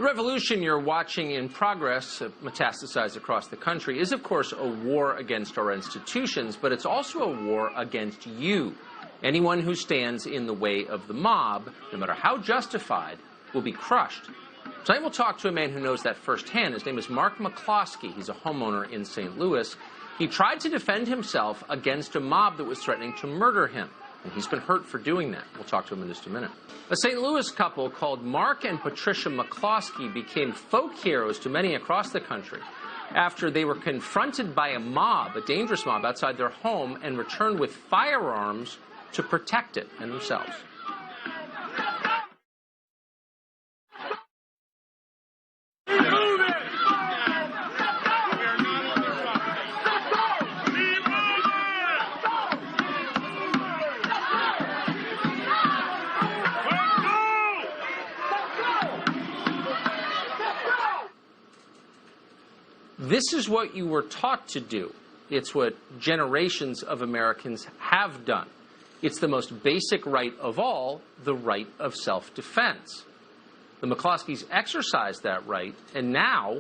The revolution you're watching in progress, metastasized across the country, is of course a war against our institutions, but it's also a war against you. Anyone who stands in the way of the mob, no matter how justified, will be crushed. Tonight we'll talk to a man who knows that firsthand. His name is McCloskey. He's a homeowner in St. Louis. He tried to defend himself against a mob that was threatening to murder him, and he's been hurt for doing that. We'll talk to him in just a minute. A St. Louis couple called Mark and Patricia McCloskey became folk heroes to many across the country after they were confronted by a mob, a dangerous mob, outside their home and returned with firearms to protect it and themselves. This is what you were taught to do. It's what generations of Americans have done. It's the most basic right of all, the right of self-defense. The McCloskeys exercised that right, and now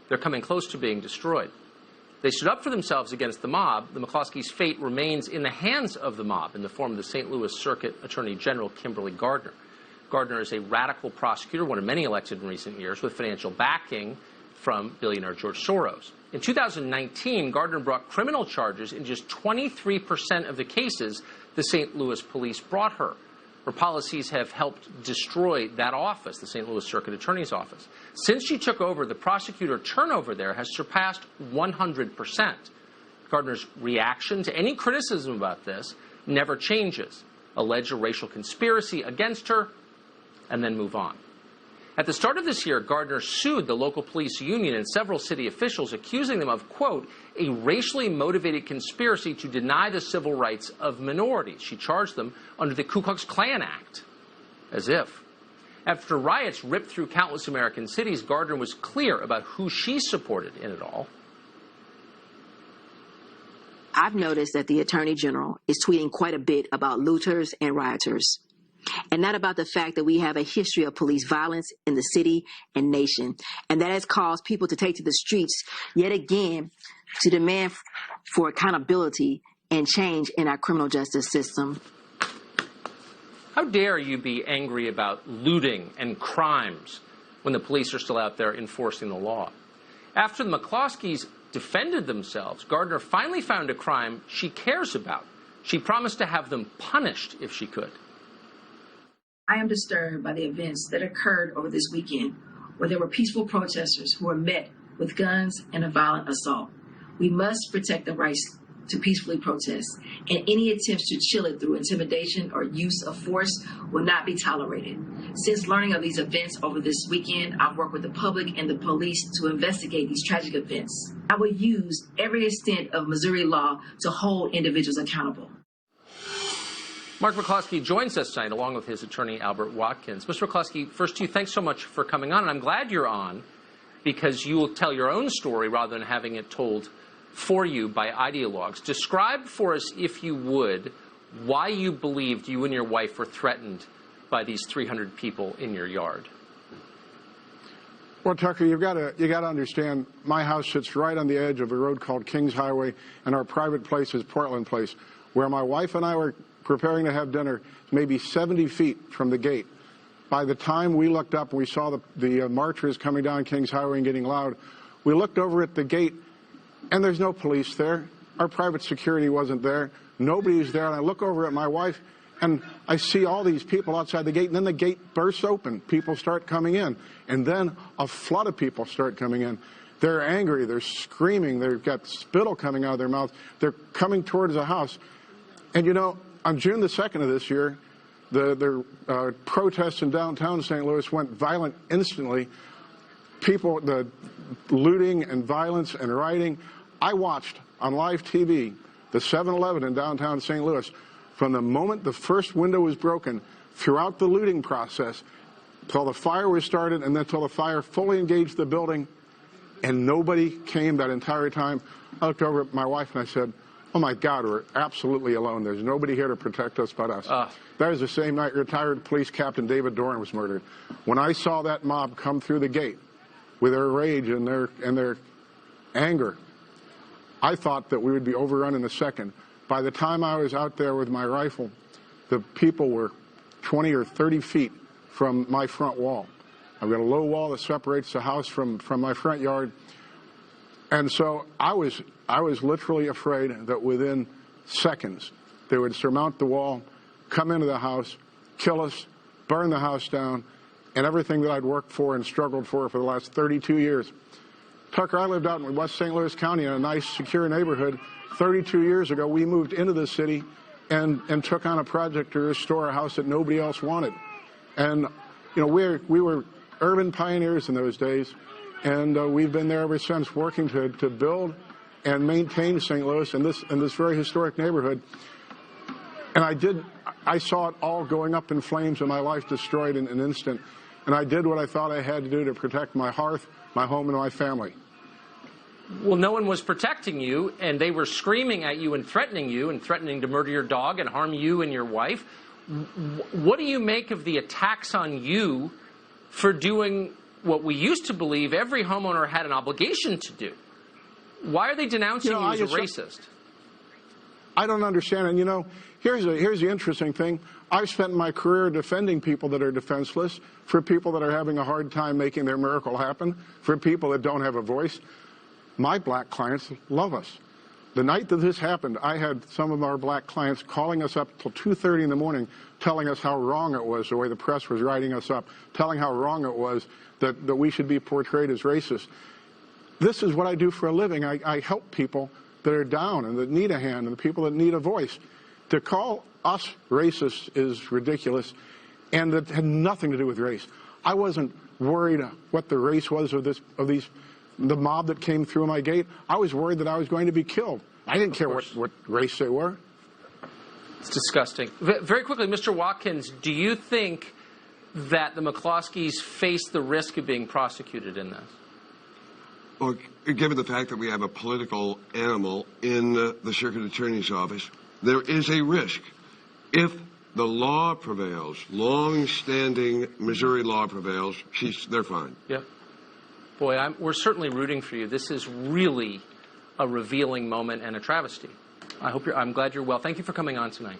they're coming close to being destroyed. They stood up for themselves against the mob. The McCloskeys' fate remains in the hands of the mob in the form of the St. Louis Circuit Attorney General Kimberly Gardner. Gardner is a radical prosecutor, one of many elected in recent years, with financial backing from billionaire George Soros. In 2019, Gardner brought criminal charges in just 23% of the cases the St. Louis police brought her. Her policies have helped destroy that office, the St. Louis Circuit Attorney's Office. Since she took over, the prosecutor turnover there has surpassed 100%. Gardner's reaction to any criticism about this never changes. Allege a racial conspiracy against her, and then move on. At the start of this year, Gardner sued the local police union and several city officials, accusing them of, quote, a racially motivated conspiracy to deny the civil rights of minorities. She charged them under the Ku Klux Klan Act. As if. After riots ripped through countless American cities, Gardner was clear about who she supported in it all. I've noticed that the Attorney General is tweeting quite a bit about looters and rioters, and not about the fact that we have a history of police violence in the city and nation. And that has caused people to take to the streets yet again to demand for accountability and change in our criminal justice system. How dare you be angry about looting and crimes when the police are still out there enforcing the law? After the McCloskeys defended themselves, Gardner finally found a crime she cares about. She promised to have them punished if she could. I am disturbed by the events that occurred over this weekend, where there were peaceful protesters who were met with guns and a violent assault. We must protect the rights to peacefully protest, and any attempts to chill it through intimidation or use of force will not be tolerated. Since learning of these events over this weekend, I've worked with the public and the police to investigate these tragic events. I will use every extent of Missouri law to hold individuals accountable. Mark McCloskey joins us tonight, along with his attorney, Albert Watkins. Mr. McCloskey, first to you, thanks so much for coming on, and I'm glad you're on because you will tell your own story rather than having it told for you by ideologues. Describe for us, if you would, why you believed you and your wife were threatened by these 300 people in your yard. Well, Tucker, you got to understand, my house sits right on the edge of a road called Kings Highway, and our private place is Portland Place, where my wife and I were preparing to have dinner, maybe 70 feet from the gate. By the time we looked up and we saw the marchers coming down Kings Highway and getting loud, we looked over at the gate, and there's no police there. Our private security wasn't there. Nobody's there. And I look over at my wife, and I see all these people outside the gate, and then the gate bursts open. People start coming in, and then a flood of people start coming in. They're angry. They're screaming. They've got spittle coming out of their mouths. They're coming towards the house. And, you know, on June the 2nd of this year, the protests in downtown St. Louis went violent instantly. People, the looting and violence and rioting. I watched on live TV the 7-Eleven in downtown St. Louis from the moment the first window was broken throughout the looting process till the fire was started and then till the fire fully engaged the building, and nobody came that entire time. I looked over at my wife and I said, oh my God, we're absolutely alone. There's nobody here to protect us but us. That was the same night retired police captain David Doran was murdered. When I saw that mob come through the gate with their rage and their anger, I thought that we would be overrun in a second. By the time I was out there with my rifle, the people were 20 or 30 feet from my front wall. I've got a low wall that separates the house from my front yard. And so I was literally afraid that within seconds they would surmount the wall, come into the house, kill us, burn the house down, and everything that I'd worked for and struggled for the last 32 years. Tucker, I lived out in West St Louis County in a nice, secure neighborhood. 32 years ago, we moved into the city and took on a project to restore a house that nobody else wanted. And, you know, we were urban pioneers in those days, and we've been there ever since, working to build and maintain St. Louis in this very historic neighborhood. And I saw it all going up in flames and my life destroyed in an instant. And I did what I thought I had to do to protect my hearth, my home, and my family. Well, no one was protecting you, and they were screaming at you and threatening to murder your dog and harm you and your wife. What do you make of the attacks on you for doing what we used to believe every homeowner had an obligation to do? Why are they denouncing you as a racist? I don't understand. And, you know, here's the interesting thing. I've spent my career defending people that are defenseless, for people that are having a hard time making their miracle happen, for people that don't have a voice. My black clients love us. The night that this happened, I had some of our black clients calling us up till 2:30 in the morning, telling us how wrong it was, the way the press was writing us up, telling how wrong it was that we should be portrayed as racist. This is what I do for a living. I help people that are down and that need a hand, and the people that need a voice. To call us racist is ridiculous, and it had nothing to do with race. I wasn't worried what the race was of the mob that came through my gate. I was worried that I was going to be killed. I didn't care what race they were. It's disgusting. Very quickly, Mr. Watkins, do you think that the McCloskeys face the risk of being prosecuted in this? Well, given the fact that we have a political animal in the circuit attorney's office, there is a risk. If the law prevails, long-standing Missouri law prevails, they're fine. Yep. Boy, we're certainly rooting for you. This is really a revealing moment and a travesty. I'm glad you're well. Thank you for coming on tonight.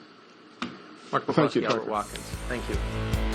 Mark McCloskey, Albert Watkins. Thank you.